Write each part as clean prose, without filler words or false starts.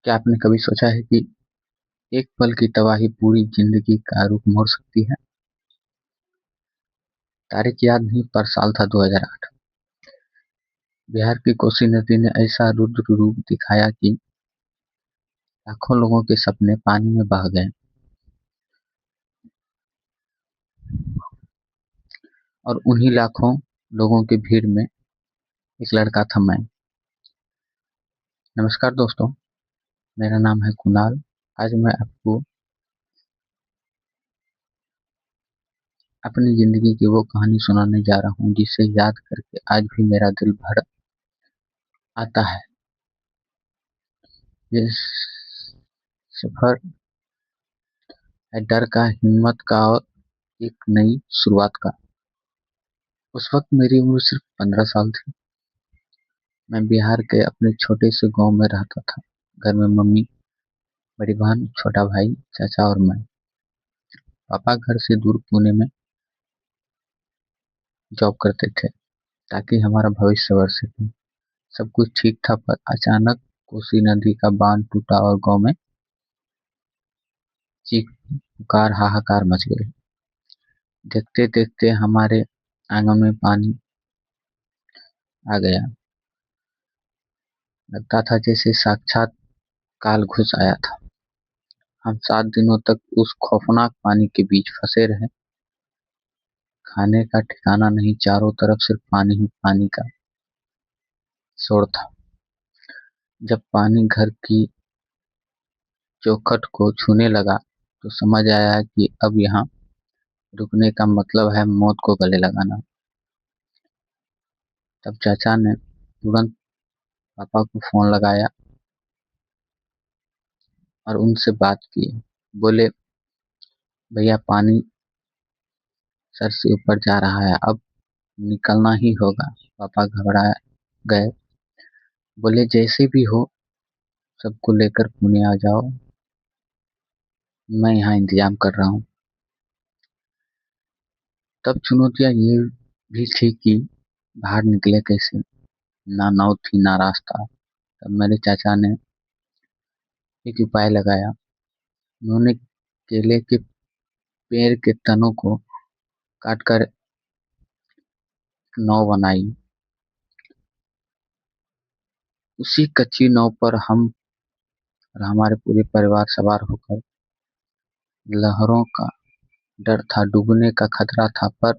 क्या आपने कभी सोचा है कि एक पल की तबाही पूरी जिंदगी का रुख मोड़ सकती है? तारीख याद नहीं पर साल था 2008। बिहार की कोसी नदी ने ऐसा रुद्र रूप दिखाया कि लाखों लोगों के सपने पानी में बह गए। और उन्हीं लाखों लोगों की भीड़ में एक लड़का था मैं। नमस्कार दोस्तों, मेरा नाम है कुणाल। आज मैं आपको अपनी जिंदगी की वो कहानी सुनाने जा रहा हूँ जिसे याद करके आज भी मेरा दिल भर आता है। ये सफर है डर का, हिम्मत का और एक नई शुरुआत का। उस वक्त मेरी उम्र सिर्फ 15 साल थी। मैं बिहार के अपने छोटे से गांव में रहता था। घर में मम्मी, बड़ी बहन, छोटा भाई, चाचा और मैं। पापा घर से दूर पुणे में जॉब करते थे ताकि हमारा भविष्य संवर सके। सब कुछ ठीक था पर अचानक कोसी नदी का बांध टूटा और गांव में चीख पुकार हाहाकार मच गई। देखते देखते हमारे आंगन में पानी आ गया। लगता था जैसे साक्षात काल घुस आया था। हम 7 दिनों तक उस खौफनाक पानी के बीच फंसे रहे। खाने का ठिकाना नहीं, चारों तरफ सिर्फ पानी ही पानी का शोर था। जब पानी घर की चौखट को छूने लगा तो समझ आया कि अब यहाँ रुकने का मतलब है मौत को गले लगाना। तब चाचा ने तुरंत पापा को फोन लगाया और उनसे बात की। बोले, भैया पानी सर से ऊपर जा रहा है, अब निकलना ही होगा। पापा घबरा गए। बोले, जैसे भी हो सबको लेकर पुणे आ जाओ, मैं यहाँ इंतजाम कर रहा हूँ। तब चुनौतियाँ ये भी थी कि बाहर निकले कैसे। ना नाव थी ना रास्ता। तब मेरे चाचा ने एक उपाय लगाया। उन्होंने केले के पेड़ के तनों को काट कर नाव बनाई। उसी कच्ची नाव पर हम और हमारे पूरे परिवार सवार होकर, लहरों का डर था, डूबने का खतरा था, पर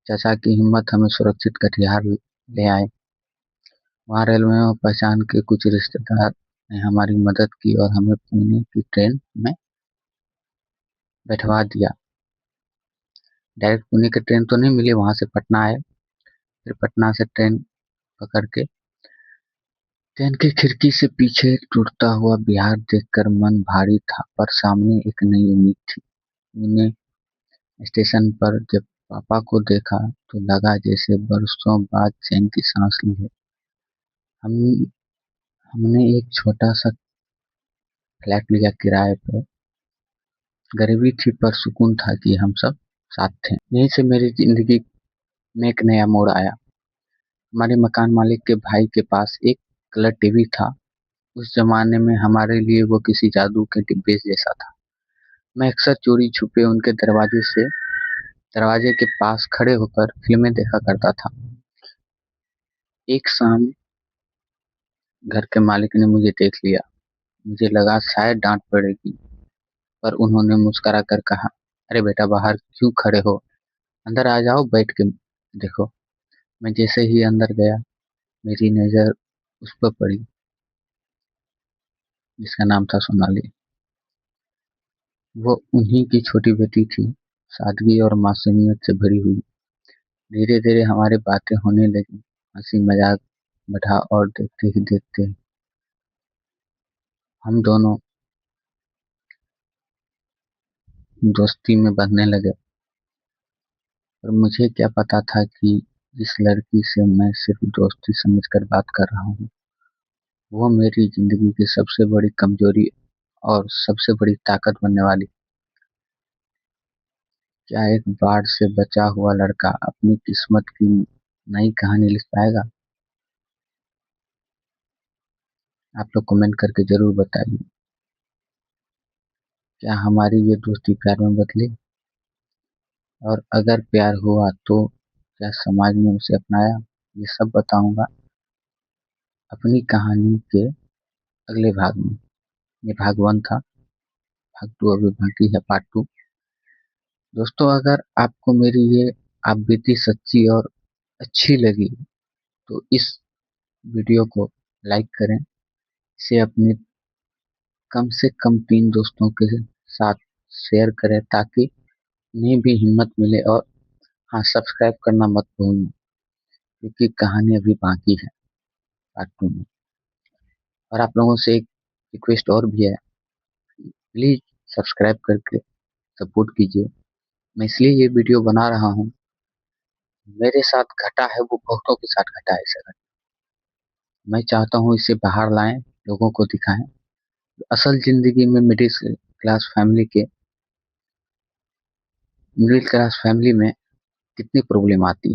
चाचा की हिम्मत हमें सुरक्षित कटिहार ले आए। वहाँ रेलवे में पहचान के कुछ रिश्तेदार ने हमारी मदद की और हमें पुणे की ट्रेन में बैठवा दिया। डायरेक्ट पुणे की ट्रेन तो नहीं मिली, वहां से पटना आए। फिर पटना से ट्रेन पकड़ के ट्रेन की खिड़की से पीछे टूटता हुआ बिहार देखकर मन भारी था, पर सामने एक नई उम्मीद थी। पुणे स्टेशन पर जब पापा को देखा तो लगा जैसे बरसों बाद चैन की सांस ली है। हम हमने एक छोटा सा फ्लैट लिया किराए पर। गरीबी थी पर सुकून था कि हम सब साथ थे। यहीं से मेरी जिंदगी में एक नया मोड़ आया। हमारे मकान मालिक के भाई के पास एक कलर टीवी था। उस जमाने में हमारे लिए वो किसी जादू के डिब्बे जैसा था। मैं अक्सर चोरी छुपे उनके दरवाजे के पास खड़े होकर फिल्में देखा करता था। एक शाम घर के मालिक ने मुझे देख लिया। मुझे लगा शायद डांट पड़ेगी, पर उन्होंने मुस्कुरा कर कहा, अरे बेटा, बाहर क्यों खड़े हो, अंदर आ जाओ, बैठ के देखो। मैं जैसे ही अंदर गया, मेरी नजर उस पर पड़ी जिसका नाम था सोनाली। वो उन्हीं की छोटी बेटी थी, सादगी और मासूमियत से भरी हुई। धीरे धीरे हमारी बातें होने लगी, हंसी मजाक बढ़ा और देखते ही देखते हम दोनों दोस्ती में बंधने लगे। पर मुझे क्या पता था कि जिस लड़की से मैं सिर्फ दोस्ती समझकर बात कर रहा हूँ, वो मेरी जिंदगी की सबसे बड़ी कमजोरी और सबसे बड़ी ताकत बनने वाली। क्या एक बाढ़ से बचा हुआ लड़का अपनी किस्मत की नई कहानी लिख पाएगा? आप लोग कमेंट करके ज़रूर बताइए, क्या हमारी ये दोस्ती प्यार में बदली? और अगर प्यार हुआ तो क्या समाज ने उसे अपनाया? ये सब बताऊंगा अपनी कहानी के अगले भाग में। ये भाग 1 था, भाग 2 अभी बाकी है, पार्ट 2। दोस्तों, अगर आपको मेरी ये आप बीती सच्ची और अच्छी लगी तो इस वीडियो को लाइक करें, इसे अपने कम से कम 3 दोस्तों के साथ शेयर करें ताकि उन्हें भी हिम्मत मिले। और हाँ, सब्सक्राइब करना मत भूलना क्योंकि कहानी अभी बाकी है पार्ट 2 में। और आप लोगों से एक रिक्वेस्ट और भी है, प्लीज सब्सक्राइब करके सपोर्ट कीजिए। मैं इसलिए ये वीडियो बना रहा हूँ, मेरे साथ घटा है वो बहुतों के साथ घटा है सर। मैं चाहता हूँ इसे बाहर लाएं, लोगों को दिखाएं असल जिंदगी में मिडिल क्लास फैमिली में कितनी प्रॉब्लम आती है।